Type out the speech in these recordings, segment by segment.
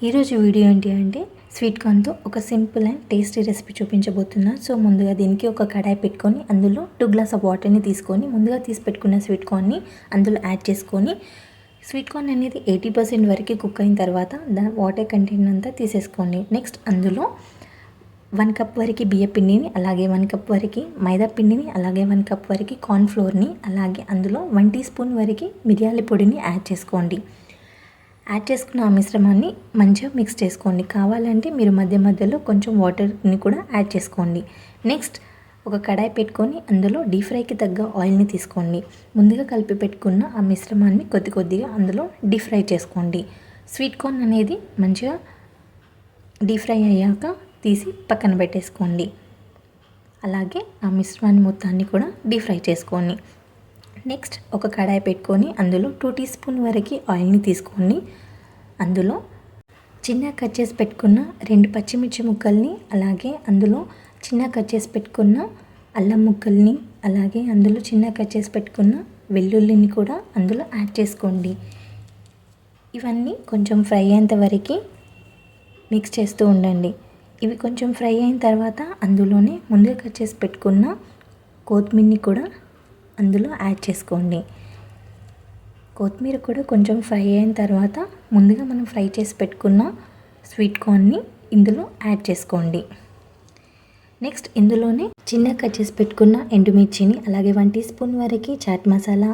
ఈరోజు వీడియో ఏంటి అంటే స్వీట్ కార్న్తో ఒక సింపుల్ అండ్ టేస్టీ రెసిపీ చూపించబోతున్నా. సో ముందుగా దీనికి ఒక కడాయి పెట్టుకొని అందులో 2 గ్లాస్ ఆఫ్ వాటర్ని తీసుకొని ముందుగా తీసి పెట్టుకున్న స్వీట్ కార్న్ని అందులో యాడ్ చేసుకొని స్వీట్ కార్న్ అనేది 80% వరకు కుక్ అయిన తర్వాత దాని వాటర్ కంటెంట్ అంతా తీసేసుకోండి. నెక్స్ట్ అందులో 1 కప్ వరకు బియ్య పిండిని, అలాగే 1 కప్ వరకు మైదా పిండిని, అలాగే 1 కప్ వరకు కార్న్ ఫ్లోర్ని, అలాగే అందులో 1 టీ స్పూన్ వరకు మిరియాల పొడిని యాడ్ చేసుకోండి. యాడ్ చేసుకున్న ఆ మిశ్రమాన్ని మంచిగా మిక్స్ చేసుకోండి. కావాలంటే మీరు మధ్య మధ్యలో కొంచెం వాటర్ని కూడా యాడ్ చేసుకోండి. నెక్స్ట్ ఒక కడాయి పెట్టుకొని అందులో డీప్ ఫ్రైకి తగ్గ ఆయిల్ని తీసుకోండి. ముందుగా కలిపి పెట్టుకున్న ఆ మిశ్రమాన్ని కొద్ది కొద్దిగా అందులో డీప్ ఫ్రై చేసుకోండి. స్వీట్ కార్న్ అనేది మంచిగా డీప్ ఫ్రై అయ్యాక తీసి పక్కన పెట్టేసుకోండి. అలాగే ఆ మిశ్రమాన్ని మొత్తాన్ని కూడా డీప్ ఫ్రై చేసుకోండి. నెక్స్ట్ ఒక కడాయి పెట్టుకొని అందులో 2 టీ స్పూన్ వరకు ఆయిల్ని తీసుకోండి. అందులో చిన్న కట్ చేసి పెట్టుకున్న 2 పచ్చిమిర్చి ముక్కల్ని, అలాగే అందులో చిన్న కట్ చేసి పెట్టుకున్న అల్లం ముక్కల్ని, అలాగే అందులో చిన్న కట్ చేసి పెట్టుకున్న వెల్లుల్లిని కూడా అందులో యాడ్ చేసుకోండి. ఇవన్నీ కొంచెం ఫ్రై అయ్యేంత వరకు మిక్స్ చేస్తూ ఉండండి. ఇవి కొంచెం ఫ్రై అయిన తర్వాత అందులోనే ముందుగా కట్ చేసి పెట్టుకున్న కొత్తిమీరని కూడా అందులో యాడ్ చేసుకోండి. కొత్తిమీర కూడా కొంచెం ఫ్రై అయిన తర్వాత ముందుగా మనం ఫ్రై చేసి పెట్టుకున్న స్వీట్ కార్న్ని ఇందులో యాడ్ చేసుకోండి. నెక్స్ట్ ఇందులోనే చిన్న కట్ చేసి పెట్టుకున్న ఎండుమిర్చిని, అలాగే 1 టీ స్పూన్ వరకు చాట్ మసాలా,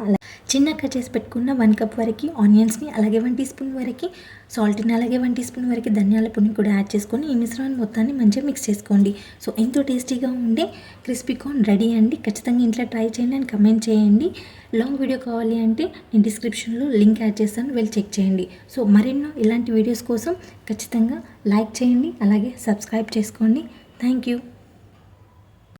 చిన్న కట్ చేసి పెట్టుకున్న 1 కప్ వరకు ఆనియన్స్ని, అలాగే 1 టీ స్పూన్ వరకు సాల్ట్ని, అలాగే 1 టీ స్పూన్ వరకు ధనియాల పొడిని కూడా యాడ్ చేసుకొని ఈ మిశ్రమాన్ని మొత్తాన్ని మంచిగా మిక్స్ చేసుకోండి. సో ఎంతో టేస్టీగా ఉండే క్రిస్పీ కార్న్ రెడీ అండి. ఖచ్చితంగా ఇంట్లో ట్రై చేయండి అండ్ కమెంట్ చేయండి. లాంగ్ వీడియో కావాలి అంటే నేను డిస్క్రిప్షన్లో లింక్ యాడ్ చేస్తాను, వెళ్ళి చెక్ చేయండి. సో మరెన్నో ఇలాంటి వీడియోస్ కోసం ఖచ్చితంగా లైక్ చేయండి, అలాగే సబ్స్క్రైబ్ చేసుకోండి. Thank you.